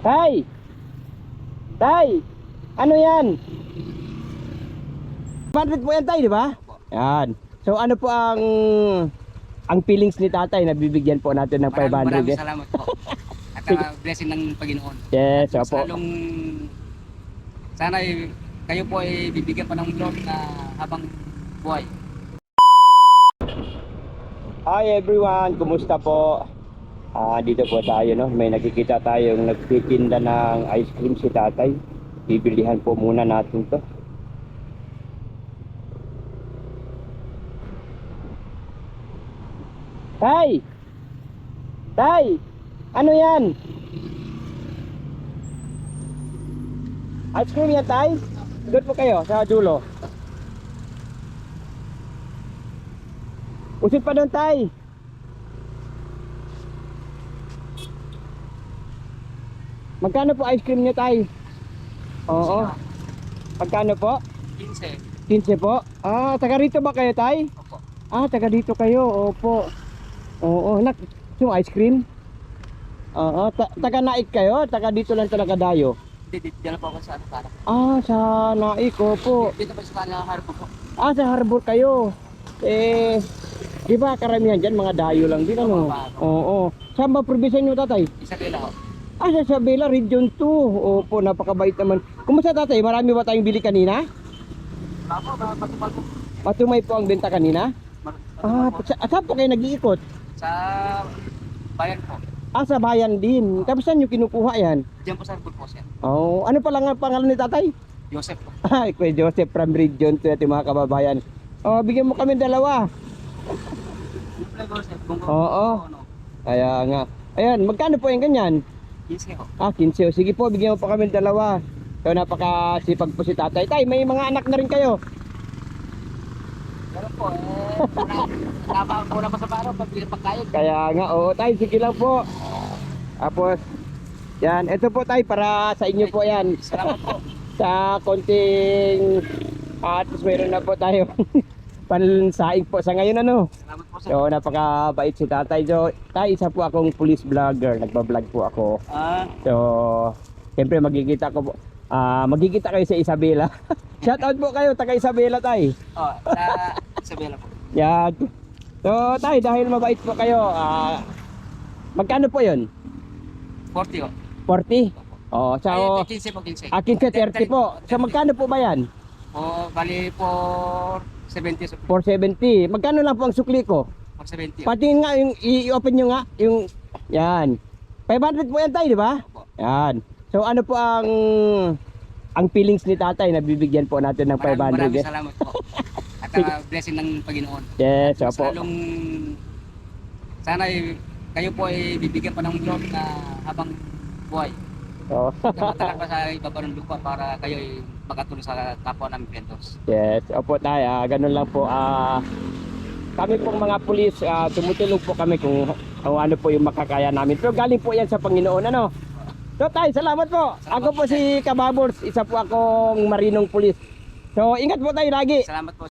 Tay! Tay! Ano yan? Budget po yan, Tay, di ba? Yan. So ano po ang feelings ni tatay na bibigyan po natin ng 500? Maraming salamat po. At blessing ng Panginoon. Yes, At opo. salong sana kayo po ay bibigyan pa ng Lord na habang buhay. Hi everyone, kumusta po? Dito po tayo, no? May nakikita tayong nagtitinda ng ice cream si tatay. Bibilihan po muna natin to. Tay! Tay! Ano yan? Ice cream yan, Tay? Doon po kayo sa dulo. Usip pa doon, Tay. Magkano po ice cream niyo, Tay? Oo. Magkano po? 15. 15 po? Taga rito ba kayo, Tay? Opo. Taga dito kayo. Opo. Oo, yung ice cream? Oo, taga Naik kayo? Taga dito lang talaga dayo? Dito na po ako sa ano para. Sa Naik, opo. Dito pa sa kanila harap po. Sa Harbor kayo. Di ba karamihan dyan, mga dayo lang din, ano? Oo. Saan ba probinsya nyo, tatay? Isabela ho. Sa Isabela, Region 2. Opo, napakabait naman. Kumusta, tatay? Marami ba tayong bili kanina? Bapo, matupal po. Matumay po ang benta kanina? Saan po kayo nag-iikot? Sa bayan po. Sa bayan din. Tapos saan nyo kinukuha yan? Diyan po sa Harbor po siya. Ano pala nga pangalan ni tatay? Joseph po. Kuya Joseph from Region 2 at yung mga kababayan. Bigyan mo kami dalawa. Oo. Kaya nga. Ayan, magkano po yung ganyan? 15 ho. 15. Sige po, bigyan mo po kami dalawa. So napakasipag po si tatay. Tay, may mga anak na rin kayo. Pero po, wala pa sa baro, pagbili pagkain. Kaya nga, tay, sige lang po. Tapos, yan, ito po tay, para sa inyo po yan. Salamat po. Sa konting, at meron na po tayo pansaing po sa ngayon, ano. Salamat po, sir. So napakabait si tatay. So tay, isa po akong police vlogger, nagba-vlog po ako. So siyempre magkikita kayo sa Isabela. Shout out po kayo taga Isabela, tay. Sa Isabela po. Yan. So tay, dahil mabait po kayo, magkano po 'yon? 40 ho. 40? So 15 po, 15. 15, 30 po. So magkano po ba yan? Bali po 70. 470. Magkano lang po ang sukli ko? 470. Patingin nga yung i-open nyo nga yung yan. 500 po yan, tay, di ba? Opo. Yan. So ano po ang feelings ni tatay na bibigyan po natin ng 500? Maraming salamat po. At blessing ng Panginoon. Yes, opo. Salong sana kayo po ay bibigyan pa ng Lord na habang buhay. Matagal pa sa ibaba ng lupa para kayo ay makatulong sa kapwa namin vendors. Yes, opo tay, ganun lang po. Kami pong mga pulis, tumutulong po kami kung ano po yung makakaya namin. Pero galing po yan sa Panginoon, ano? So tay, salamat po. Ako po si Kababors, isa po akong marinong pulis. So ingat po tayo lagi. Salamat po.